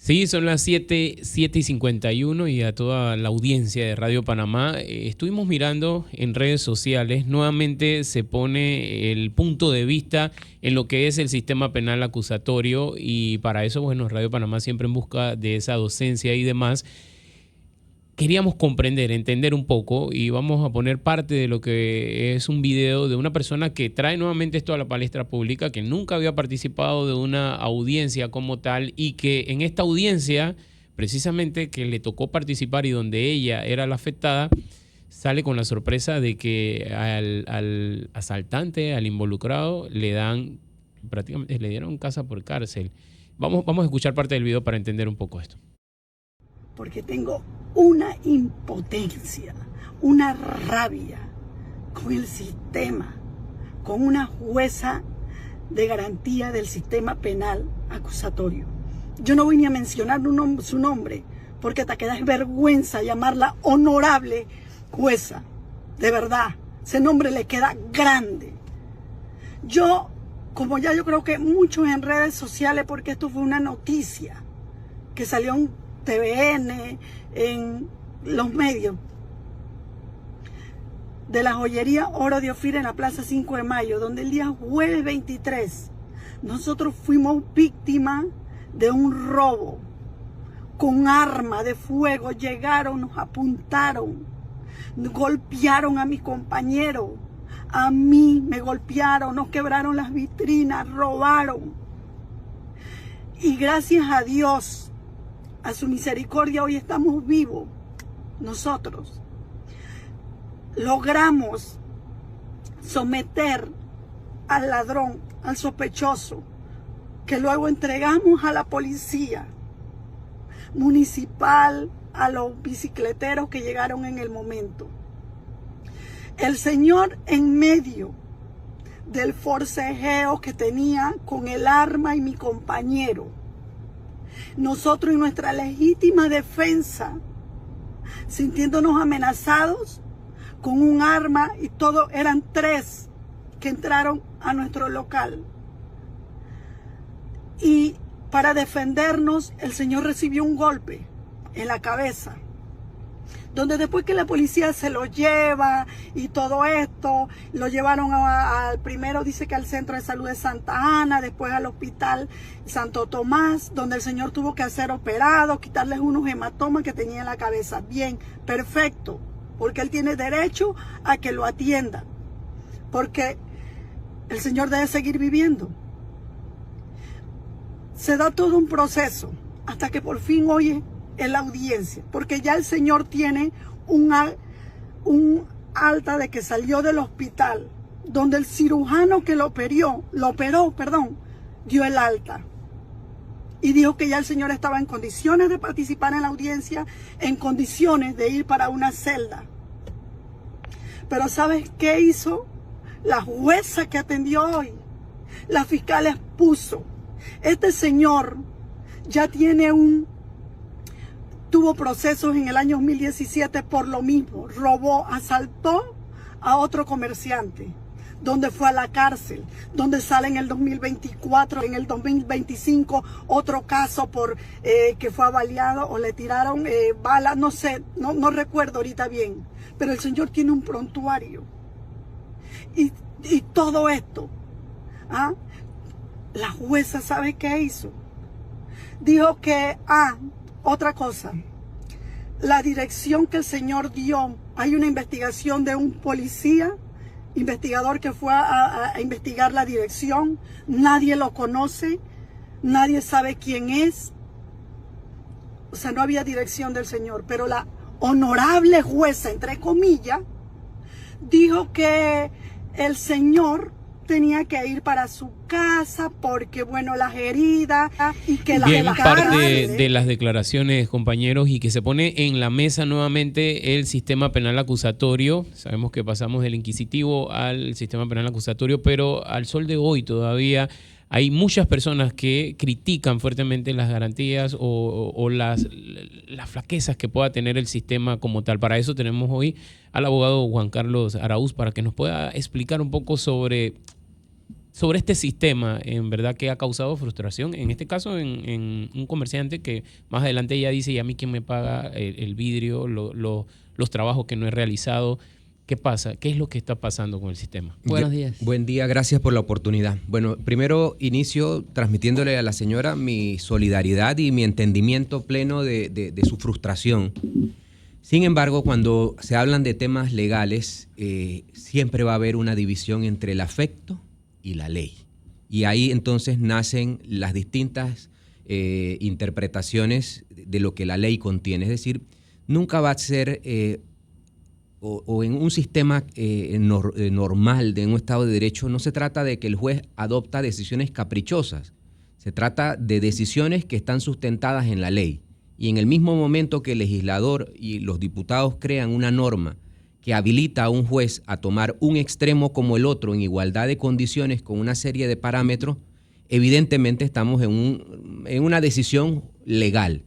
Sí, son las 7:51 y a toda la audiencia de Radio Panamá. Estuvimos mirando en redes sociales, nuevamente se pone el punto de vista en lo que es el sistema penal acusatorio y para eso, bueno, Radio Panamá siempre en busca de esa docencia y demás. Queríamos comprender, entender un poco y vamos a poner parte de lo que es un video de una persona que trae nuevamente esto a la palestra pública, que nunca había participado de una audiencia como tal y que en esta audiencia, precisamente que le tocó participar y donde ella era la afectada, sale con la sorpresa de que al asaltante, al involucrado, prácticamente le dieron casa por cárcel. Vamos a escuchar parte del video para entender un poco esto. Porque tengo una impotencia, una rabia con el sistema, con una jueza de garantía del sistema penal acusatorio. Yo no voy ni a mencionar su nombre, porque hasta que da vergüenza llamarla honorable jueza. De verdad, ese nombre le queda grande. Yo creo que muchos en redes sociales, porque esto fue una noticia que salió en TVN, en los medios, de la joyería Oro de Ofir en la Plaza 5 de Mayo, donde el día jueves 23 nosotros fuimos víctimas de un robo con arma de fuego. Llegaron, nos apuntaron, golpearon a mis compañeros, a mí me golpearon, nos quebraron las vitrinas, robaron. Y gracias a Dios, a su misericordia, hoy estamos vivos. Nosotros logramos someter al ladrón, al sospechoso, que luego entregamos a la policía municipal, a los bicicleteros que llegaron en el momento. El señor, en medio del forcejeo que tenía con el arma y mi compañero, nosotros en nuestra legítima defensa, sintiéndonos amenazados con un arma, y todo, eran 3 que entraron a nuestro local. Y para defendernos, el señor recibió un golpe en la cabeza, donde después que la policía se lo lleva y todo esto, lo llevaron al primero, dice que al Centro de Salud de Santa Ana, después al Hospital Santo Tomás, donde el señor tuvo que ser operado, quitarles unos hematomas que tenía en la cabeza. Bien, perfecto, porque él tiene derecho a que lo atiendan, porque el señor debe seguir viviendo. Se da todo un proceso hasta que por fin hoy en la audiencia, porque ya el señor tiene un alta de que salió del hospital, donde el cirujano que lo operó, dio el alta y dijo que ya el señor estaba en condiciones de participar en la audiencia, en condiciones de ir para una celda. Pero ¿sabes qué hizo la jueza que atendió hoy? La fiscal expuso: este señor ya tuvo procesos en el año 2017 por lo mismo. Robó, asaltó a otro comerciante, donde fue a la cárcel, donde sale en el 2024, en el 2025 otro caso por que fue baleado o le tiraron balas, no sé, no recuerdo ahorita bien, pero el señor tiene un prontuario. Y todo esto, la jueza, ¿sabe qué hizo? Dijo que, otra cosa, la dirección que el señor dio, hay una investigación de un policía, investigador que fue a investigar la dirección, nadie lo conoce, nadie sabe quién es, o sea, no había dirección del señor, pero la honorable jueza, entre comillas, dijo que el señor tenía que ir para su casa porque, bueno, las heridas y que la Bien, parte de las declaraciones, compañeros, y que se pone en la mesa nuevamente el sistema penal acusatorio. Sabemos que pasamos del inquisitivo al sistema penal acusatorio, pero al sol de hoy todavía hay muchas personas que critican fuertemente las garantías o las flaquezas que pueda tener el sistema como tal. Para eso tenemos hoy al abogado Juan Carlos Araúz para que nos pueda explicar un poco sobre sobre este sistema, en verdad, que ha causado frustración, en este caso en un comerciante que más adelante ya dice, ¿y a mí quién me paga el vidrio, los trabajos que no he realizado? ¿Qué pasa? ¿Qué es lo que está pasando con el sistema? Buenos días. Buen día, gracias por la oportunidad. Bueno, primero inicio transmitiéndole a la señora mi solidaridad y mi entendimiento pleno de su frustración. Sin embargo, cuando se hablan de temas legales, siempre va a haber una división entre el afecto y la ley. Y ahí entonces nacen las distintas interpretaciones de lo que la ley contiene. Es decir, nunca va a ser, o en un sistema normal, de un Estado de Derecho, no se trata de que el juez adopta decisiones caprichosas. Se trata de decisiones que están sustentadas en la ley. Y en el mismo momento que el legislador y los diputados crean una norma que habilita a un juez a tomar un extremo como el otro en igualdad de condiciones con una serie de parámetros, evidentemente estamos en una decisión legal.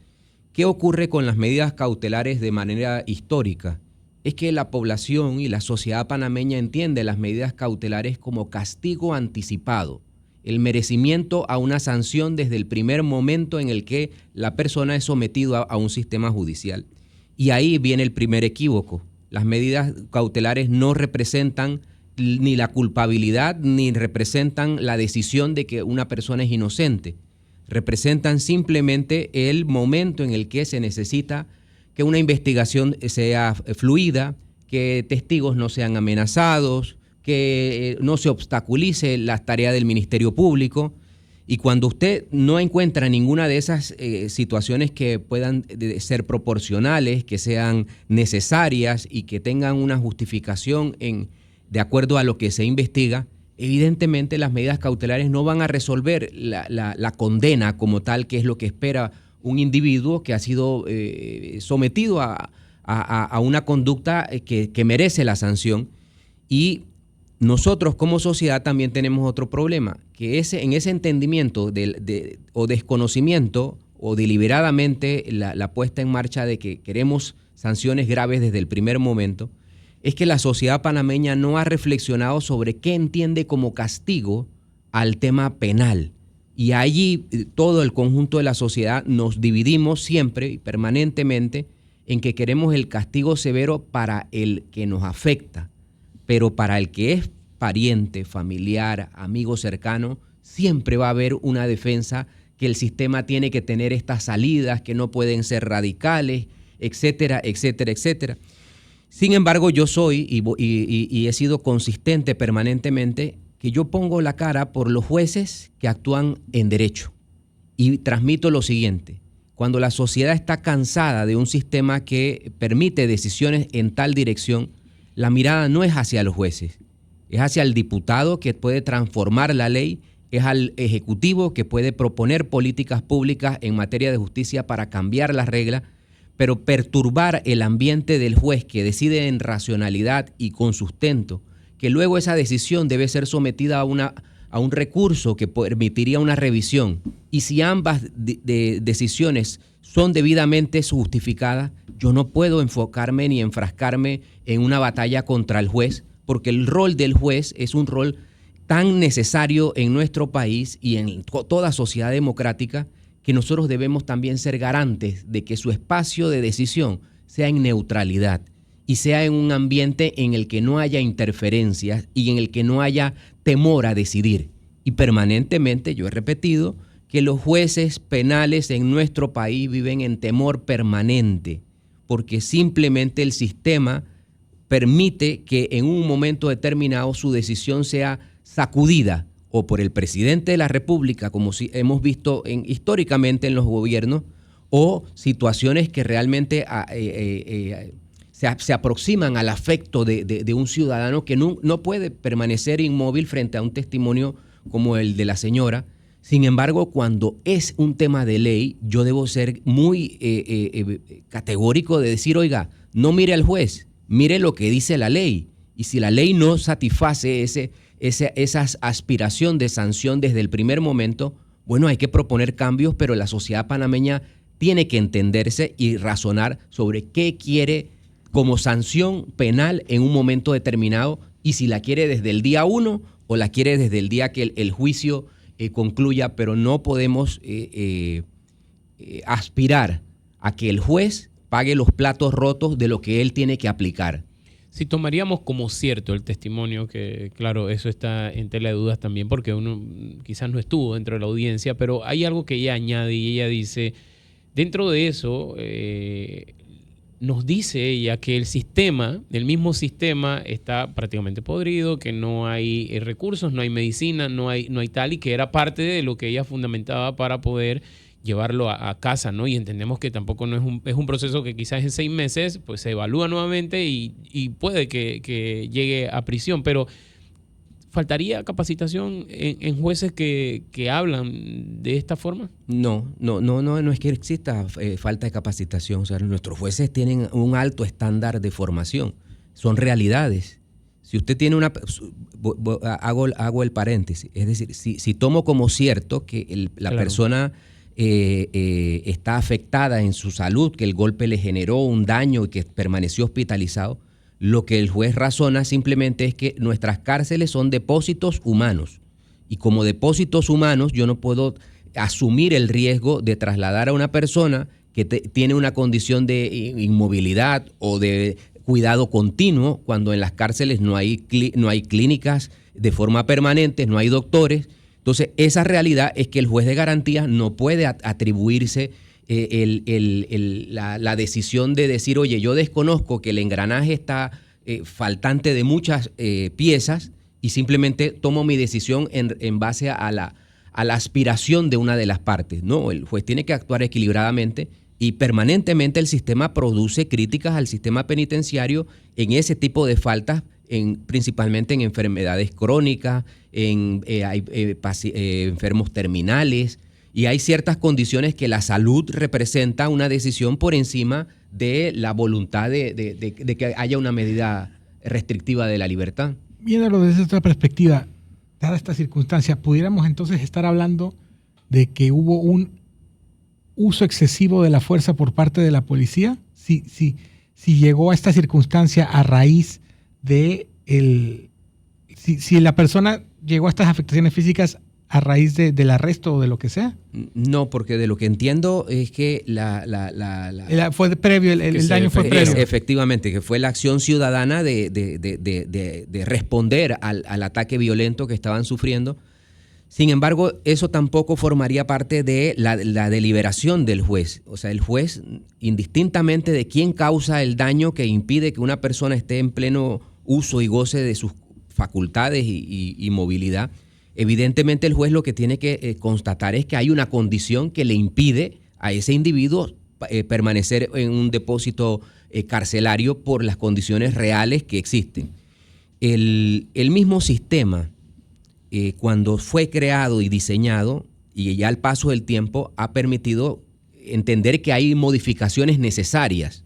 ¿Qué ocurre con las medidas cautelares de manera histórica? Es que la población y la sociedad panameña entiende las medidas cautelares como castigo anticipado, el merecimiento a una sanción desde el primer momento en el que la persona es sometida a un sistema judicial. Y ahí viene el primer equívoco. Las medidas cautelares no representan ni la culpabilidad ni representan la decisión de que una persona es inocente. Representan simplemente el momento en el que se necesita que una investigación sea fluida, que testigos no sean amenazados, que no se obstaculice la tarea del Ministerio Público. Y cuando usted no encuentra ninguna de esas situaciones que puedan ser proporcionales, que sean necesarias y que tengan una justificación de acuerdo a lo que se investiga, evidentemente las medidas cautelares no van a resolver la condena como tal, que es lo que espera un individuo que ha sido sometido a una conducta que merece la sanción. Y nosotros como sociedad también tenemos otro problema, que en ese entendimiento o desconocimiento o deliberadamente la puesta en marcha de que queremos sanciones graves desde el primer momento, es que la sociedad panameña no ha reflexionado sobre qué entiende como castigo al tema penal. Y allí todo el conjunto de la sociedad nos dividimos siempre y permanentemente en que queremos el castigo severo para el que nos afecta. Pero para el que es pariente, familiar, amigo cercano, siempre va a haber una defensa que el sistema tiene que tener estas salidas, que no pueden ser radicales, etcétera, etcétera, etcétera. Sin embargo, yo soy y he sido consistente permanentemente que yo pongo la cara por los jueces que actúan en derecho. Y transmito lo siguiente: cuando la sociedad está cansada de un sistema que permite decisiones en tal dirección, la mirada no es hacia los jueces, es hacia el diputado que puede transformar la ley, es al ejecutivo que puede proponer políticas públicas en materia de justicia para cambiar las reglas, pero perturbar el ambiente del juez que decide en racionalidad y con sustento, que luego esa decisión debe ser sometida a un recurso que permitiría una revisión. Y si ambas decisiones son debidamente justificadas, yo no puedo enfocarme ni enfrascarme en una batalla contra el juez, porque el rol del juez es un rol tan necesario en nuestro país y en toda sociedad democrática, que nosotros debemos también ser garantes de que su espacio de decisión sea en neutralidad y sea en un ambiente en el que no haya interferencias y en el que no haya temor a decidir. Y permanentemente yo he repetido que los jueces penales en nuestro país viven en temor permanente, porque simplemente el sistema permite que en un momento determinado su decisión sea sacudida o por el presidente de la República, como si hemos visto históricamente en los gobiernos, o situaciones que realmente se aproximan al afecto de un ciudadano que no puede permanecer inmóvil frente a un testimonio como el de la señora. Sin embargo, cuando es un tema de ley, yo debo ser muy categórico de decir, oiga, no mire al juez, mire lo que dice la ley. Y si la ley no satisface esa aspiración de sanción desde el primer momento, bueno, hay que proponer cambios, pero la sociedad panameña tiene que entenderse y razonar sobre qué quiere como sanción penal en un momento determinado, y si la quiere desde el día 1 o la quiere desde el día que el juicio concluya, pero no podemos aspirar a que el juez pague los platos rotos de lo que él tiene que aplicar. Si tomaríamos como cierto el testimonio, que claro, eso está en tela de dudas también, porque uno quizás no estuvo dentro de la audiencia, pero hay algo que ella añade y ella dice, dentro de eso, nos dice ella que el mismo sistema está prácticamente podrido, que no hay recursos, no hay medicina, no hay tal, y que era parte de lo que ella fundamentaba para poder llevarlo a casa, ¿no? Y entendemos que tampoco no es un proceso que quizás en 6 meses pues se evalúa nuevamente y puede que llegue a prisión, pero ¿faltaría capacitación en jueces que hablan de esta forma? No es que exista falta de capacitación. O sea, nuestros jueces tienen un alto estándar de formación. Son realidades. Si usted tiene hago el paréntesis, es decir, si tomo como cierto que la persona está afectada en su salud, que el golpe le generó un daño y que permaneció hospitalizado, lo que el juez razona simplemente es que nuestras cárceles son depósitos humanos y como depósitos humanos yo no puedo asumir el riesgo de trasladar a una persona que tiene una condición de inmovilidad o de cuidado continuo cuando en las cárceles no hay clínicas de forma permanente, no hay doctores. Entonces, esa realidad es que el juez de garantías no puede atribuirse la decisión de decir, oye, yo desconozco que el engranaje está faltante de muchas piezas y simplemente tomo mi decisión en base a la aspiración de una de las partes. No, el juez tiene que actuar equilibradamente y permanentemente el sistema produce críticas al sistema penitenciario en ese tipo de faltas, principalmente en enfermedades crónicas, enfermos terminales, y hay ciertas condiciones que la salud representa una decisión por encima de la voluntad de que haya una medida restrictiva de la libertad. Viéndolo desde otra perspectiva, dada esta circunstancia, ¿pudiéramos entonces estar hablando de que hubo un uso excesivo de la fuerza por parte de la policía? Si llegó a esta circunstancia a raíz de si la persona llegó a estas afectaciones físicas a raíz del arresto o de lo que sea. No, porque de lo que entiendo es que fue previo, el daño fue previo. Efectivamente, que fue la acción ciudadana de responder al ataque violento que estaban sufriendo. Sin embargo, eso tampoco formaría parte de la deliberación del juez. O sea, el juez, indistintamente de quién causa el daño que impide que una persona esté en pleno uso y goce de sus facultades y movilidad, evidentemente el juez lo que tiene que constatar es que hay una condición que le impide a ese individuo permanecer en un depósito carcelario por las condiciones reales que existen. El mismo sistema, cuando fue creado y diseñado, y ya al paso del tiempo ha permitido entender que hay modificaciones necesarias.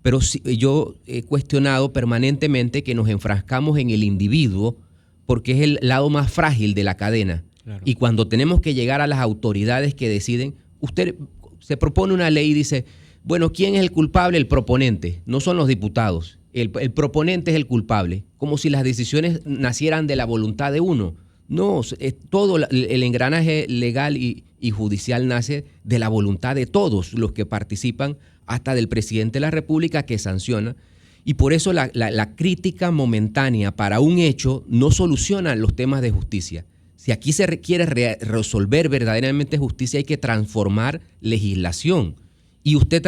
Pero yo he cuestionado permanentemente que nos enfrascamos en el individuo porque es el lado más frágil de la cadena. Claro. Y cuando tenemos que llegar a las autoridades que deciden, usted se propone una ley y dice, bueno, ¿quién es el culpable? El proponente, no son los diputados. El proponente es el culpable, como si las decisiones nacieran de la voluntad de uno. No, todo el engranaje legal y judicial nace de la voluntad de todos los que participan, hasta del presidente de la República que sanciona. Y por eso la crítica momentánea para un hecho no soluciona los temas de justicia. Si aquí se requiere resolver verdaderamente justicia, hay que transformar legislación. Y usted,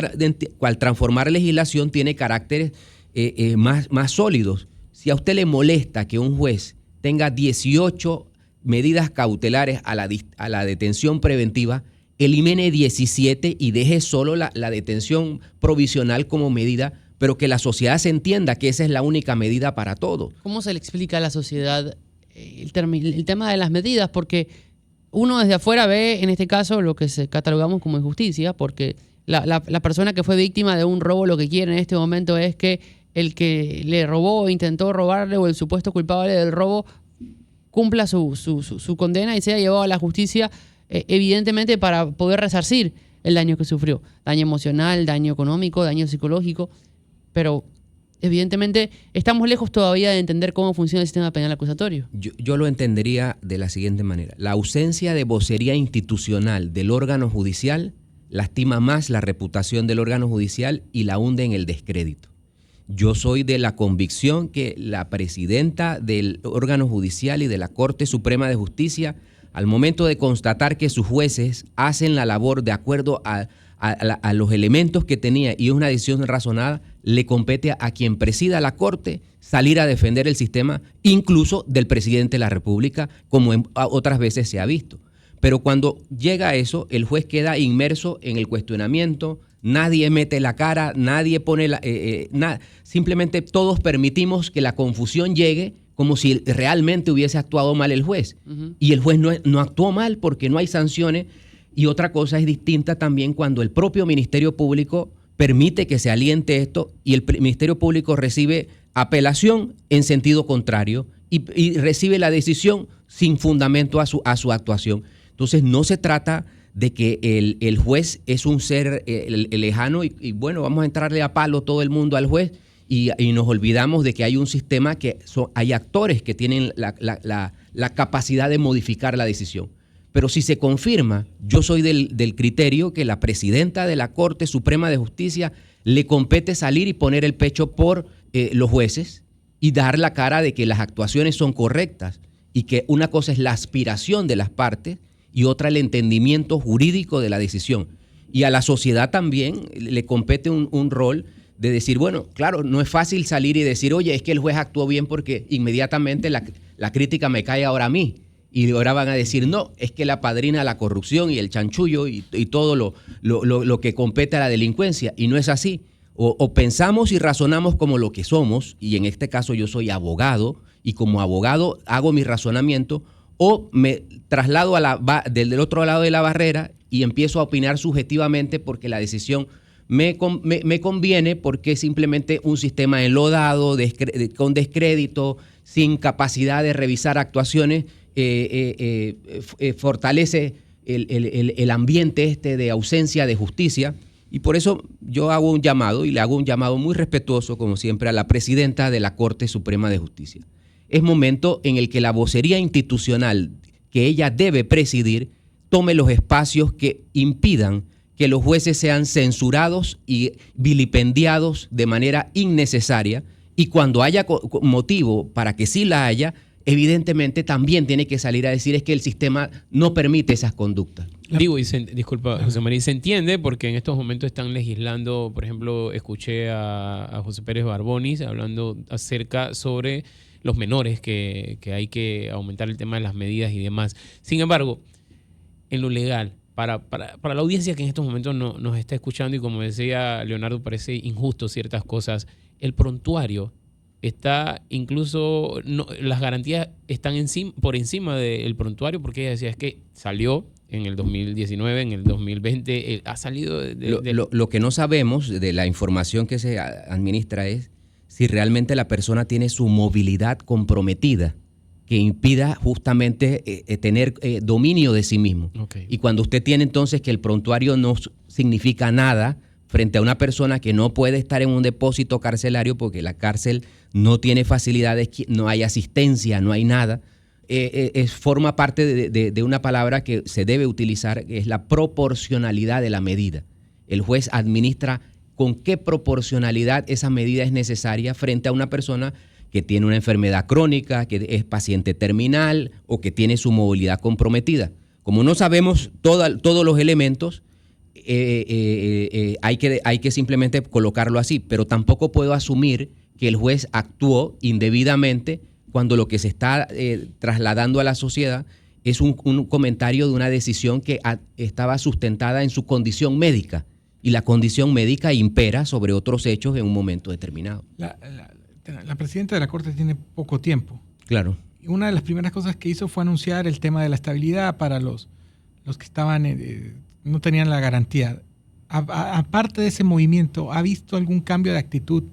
al transformar legislación, tiene caracteres más sólidos. Si a usted le molesta que un juez tenga 18 medidas cautelares a la detención preventiva, elimine 17 y deje solo la detención provisional como medida, pero que la sociedad se entienda que esa es la única medida para todo. ¿Cómo se le explica a la sociedad el tema de las medidas? Porque uno desde afuera ve, en este caso, lo que catalogamos como injusticia, porque la persona que fue víctima de un robo lo que quiere en este momento es que el que le robó o intentó robarle o el supuesto culpable del robo cumpla su condena y sea llevado a la justicia, evidentemente para poder resarcir el daño que sufrió. Daño emocional, daño económico, daño psicológico. Pero evidentemente estamos lejos todavía de entender cómo funciona el sistema penal acusatorio. Yo lo entendería de la siguiente manera. La ausencia de vocería institucional del órgano judicial lastima más la reputación del órgano judicial y la hunde en el descrédito. Yo soy de la convicción que la presidenta del órgano judicial y de la Corte Suprema de Justicia, al momento de constatar que sus jueces hacen la labor de acuerdo a los elementos que tenía y es una decisión razonada, le compete a quien presida la Corte salir a defender el sistema, incluso del presidente de la República, como otras veces se ha visto. Pero cuando llega a eso, el juez queda inmerso en el cuestionamiento, nadie mete la cara, nadie pone simplemente todos permitimos que la confusión llegue como si realmente hubiese actuado mal el juez. Uh-huh. Y el juez no actuó mal porque no hay sanciones. Y otra cosa es distinta también cuando el propio Ministerio Público permite que se aliente esto y el Ministerio Público recibe apelación en sentido contrario y recibe la decisión sin fundamento a su actuación. Entonces no se trata de que el juez es un ser lejano y bueno, vamos a entrarle a palo todo el mundo al juez y nos olvidamos de que hay un sistema hay actores que tienen la capacidad de modificar la decisión. Pero si se confirma, yo soy del criterio que la presidenta de la Corte Suprema de Justicia le compete salir y poner el pecho por los jueces y dar la cara de que las actuaciones son correctas y que una cosa es la aspiración de las partes y otra el entendimiento jurídico de la decisión. Y a la sociedad también le compete un rol de decir, bueno, claro, no es fácil salir y decir, oye, es que el juez actuó bien porque inmediatamente la crítica me cae ahora a mí. Y ahora van a decir, no, es que la padrina la corrupción y el chanchullo y todo lo que compete a la delincuencia. Y no es así. O pensamos y razonamos como lo que somos, y en este caso yo soy abogado, y como abogado hago mi razonamiento, o me traslado del otro lado de la barrera y empiezo a opinar subjetivamente porque la decisión me conviene, porque es simplemente un sistema enlodado, con descrédito, sin capacidad de revisar actuaciones, fortalece el ambiente de ausencia de justicia. Y por eso yo hago un llamado, y le hago un llamado muy respetuoso, como siempre, a la presidenta de la Corte Suprema de Justicia. Es momento en el que la vocería institucional que ella debe presidir tome los espacios que impidan que los jueces sean censurados y vilipendiados de manera innecesaria, y cuando haya motivo para que sí la haya, evidentemente también tiene que salir a decir es que el sistema no permite esas conductas. Disculpa, José María, se entiende porque en estos momentos están legislando, por ejemplo, escuché a José Pérez Barbonis hablando acerca sobre los menores, que hay que aumentar el tema de las medidas y demás. Sin embargo, en lo legal, para la audiencia que en estos momentos nos está escuchando, y como decía Leonardo, parece injusto ciertas cosas, el prontuario está incluso, las garantías están por encima del prontuario, porque ella decía, es que salió en el 2019, en el 2020, ha salido Lo que no sabemos de la información que se administra es si realmente la persona tiene su movilidad comprometida, que impida justamente tener dominio de sí mismo. Okay. Y cuando usted tiene entonces que el prontuario no significa nada frente a una persona que no puede estar en un depósito carcelario porque la cárcel no tiene facilidades, no hay asistencia, no hay nada, forma parte de una palabra que se debe utilizar, que es la proporcionalidad de la medida. El juez administra con qué proporcionalidad esa medida es necesaria frente a una persona que tiene una enfermedad crónica, que es paciente terminal o que tiene su movilidad comprometida. Como no sabemos todos los elementos, hay que simplemente colocarlo así, pero tampoco puedo asumir que el juez actuó indebidamente cuando lo que se está trasladando a la sociedad es un comentario de una decisión que estaba sustentada en su condición médica, y la condición médica impera sobre otros hechos en un momento determinado. La presidenta de la Corte tiene poco tiempo. Claro. Y una de las primeras cosas que hizo fue anunciar el tema de la estabilidad para los que estaban no tenían la garantía. Aparte de ese movimiento, ¿ha visto algún cambio de actitud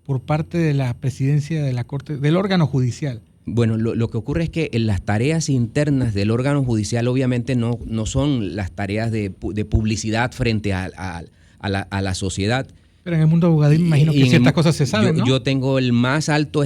por parte de la presidencia de la Corte, del órgano judicial? Bueno, lo que ocurre es que las tareas internas del órgano judicial obviamente no son las tareas de publicidad frente a la sociedad. Pero en el mundo abogadil me imagino que ciertas cosas se saben, ¿no? Yo tengo el más alto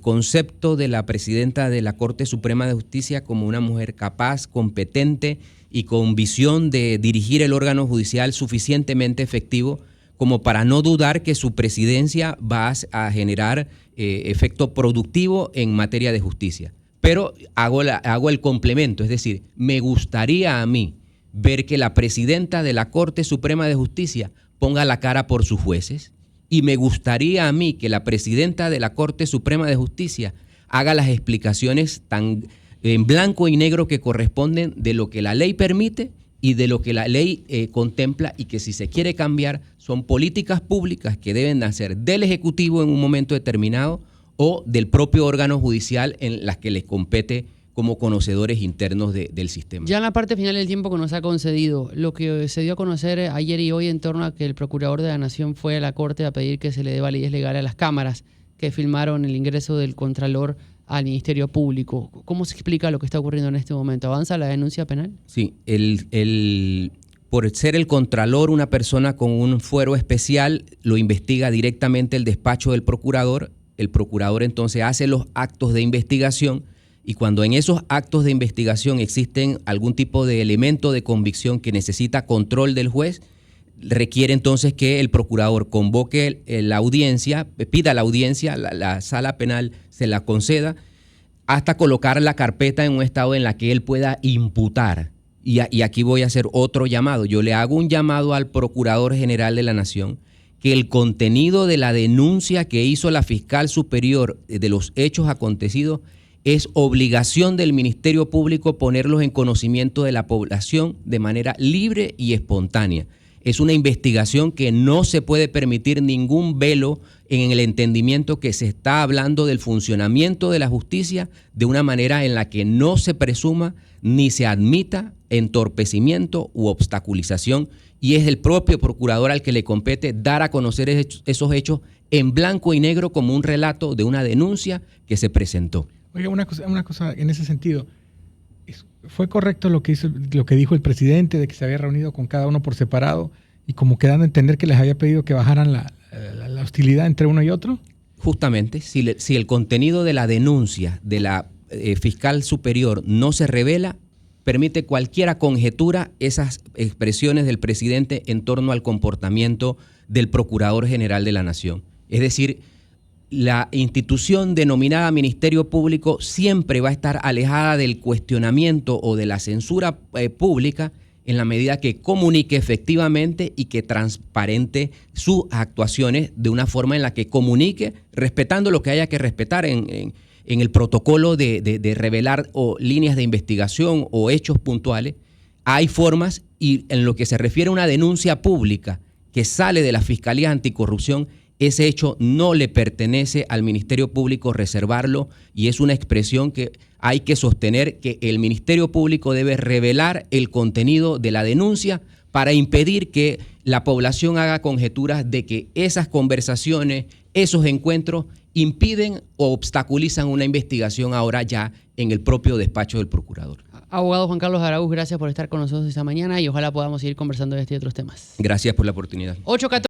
concepto de la presidenta de la Corte Suprema de Justicia como una mujer capaz, competente y con visión de dirigir el órgano judicial suficientemente efectivo como para no dudar que su presidencia va a generar efecto productivo en materia de justicia. Pero hago el complemento, es decir, me gustaría a mí ver que la presidenta de la Corte Suprema de Justicia ponga la cara por sus jueces, y me gustaría a mí que la presidenta de la Corte Suprema de Justicia haga las explicaciones tan en blanco y negro que corresponden de lo que la ley permite y de lo que la ley contempla, y que si se quiere cambiar son políticas públicas que deben nacer del Ejecutivo en un momento determinado o del propio órgano judicial en las que les compete como conocedores internos del sistema. Ya en la parte final del tiempo que nos ha concedido, lo que se dio a conocer ayer y hoy en torno a que el Procurador de la Nación fue a la Corte a pedir que se le dé validez legal a las cámaras que filmaron el ingreso del Contralor al Ministerio Público. ¿Cómo se explica lo que está ocurriendo en este momento? ¿Avanza la denuncia penal? Sí, por ser el Contralor una persona con un fuero especial, lo investiga directamente el despacho del Procurador. El Procurador entonces hace los actos de investigación, y cuando en esos actos de investigación existen algún tipo de elemento de convicción que necesita control del juez, requiere entonces que el procurador convoque la audiencia, pida la audiencia, la sala penal se la conceda, hasta colocar la carpeta en un estado en la que él pueda imputar. Y aquí voy a hacer otro llamado. Yo le hago un llamado al Procurador General de la Nación que el contenido de la denuncia que hizo la fiscal superior de los hechos acontecidos es obligación del Ministerio Público ponerlos en conocimiento de la población de manera libre y espontánea. Es una investigación que no se puede permitir ningún velo en el entendimiento que se está hablando del funcionamiento de la justicia de una manera en la que no se presuma ni se admita entorpecimiento u obstaculización, y es el propio procurador al que le compete dar a conocer esos hechos en blanco y negro como un relato de una denuncia que se presentó. Oiga, una cosa en ese sentido. ¿Fue correcto lo que dijo el presidente de que se había reunido con cada uno por separado y como que dando a entender que les había pedido que bajaran la hostilidad entre uno y otro? Justamente, si el contenido de la denuncia de la fiscal superior no se revela, permite cualquiera conjetura esas expresiones del presidente en torno al comportamiento del Procurador General de la Nación. Es decir, la institución denominada Ministerio Público siempre va a estar alejada del cuestionamiento o de la censura pública en la medida que comunique efectivamente y que transparente sus actuaciones de una forma en la que comunique respetando lo que haya que respetar en el protocolo de revelar o líneas de investigación o hechos puntuales. Hay formas, y en lo que se refiere a una denuncia pública que sale de la Fiscalía Anticorrupción, ese hecho no le pertenece al Ministerio Público reservarlo, y es una expresión que hay que sostener, que el Ministerio Público debe revelar el contenido de la denuncia para impedir que la población haga conjeturas de que esas conversaciones, esos encuentros impiden o obstaculizan una investigación ahora ya en el propio despacho del procurador. Abogado Juan Carlos Araúz, gracias por estar con nosotros esta mañana y ojalá podamos seguir conversando de este y otros temas. Gracias por la oportunidad. 8:14